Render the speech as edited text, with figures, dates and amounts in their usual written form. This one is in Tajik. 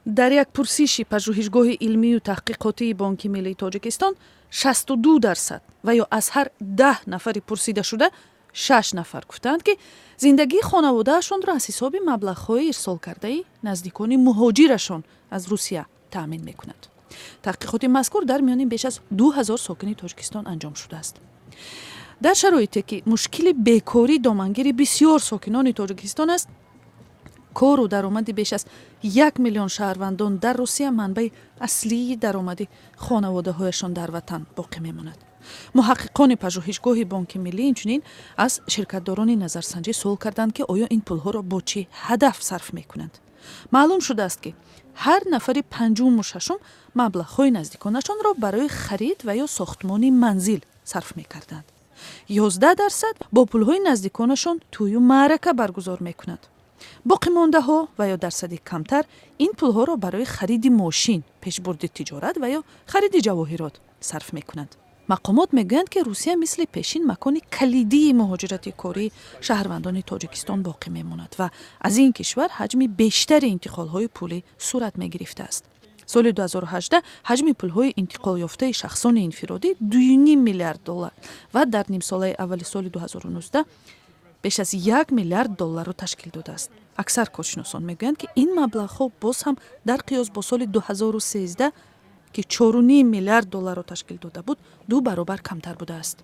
дар як пурсиши пажӯҳишгоҳи илмию таҳқиқотии Бонки Миллии Тоҷикистон 62% ва ё аз ҳар 10 нафари пурсидашуда 6 нафар гуфтанд ки зиндагии хонаводаашонро аз ҳисоби маблағҳои ирсолкардаи наздикони муҳоҷирашон аз Русия таъмин мекунад. таҳқиқоти мазкур дар миёни беш аз 2000 сокини Тоҷикистон анҷом шудааст. дар шароите ки мушкили бекорӣ домангири бисёр сокинони Тоҷикистон аст, кору даромади беш аз 1 миллион шаҳрвандон дар Русия манбаи аслии даромади хонаводаҳояшон дар ватан боқӣ мемонад. муҳаққиқони пажӯҳишгоҳи Бонки Миллӣ инчунин аз ширкатдорони назарсанҷӣ суол карданд ки оё ин пулҳоро бо чӣ ҳадаф сарф мекунанд. маълум шудааст ки ҳар нафари панҷуму шашум маблағҳои наздиконашонро барои харид ва ё сохтмони манзил сарф мекарданд. 11% бо пулҳои наздиконашон тӯю маърака баргузор мекунанд. боқимондаҳо ва ё дарсади камтар ин пулҳоро барои хариди мошин, пешбурди тиҷорат ва ё хариди ҷавоҳирот сарф мекунанд. мақомот мегӯянд ки Русия мисли пешин макони калидии муҳоҷирати кории шаҳрвандони Тоҷикистон боқӣ мемонад ва аз ин кишвар ҳаҷми бештари интиқолҳои пулӣ сурат мегирифтааст. соли 2018 ҳаҷми пулҳои интиқолёфтаи шахсони инфиродӣ $2.5 миллиард ва дар нимсолаи аввали соли 2019 беш аз $1 миллиард ташкил додааст. аксар коршиносон мегӯянд ки ин маблағҳо боз ҳам дар қиёс бо соли 2013 ки $4.5 миллиард ташкил дода буд, 2 баробар камтар будааст.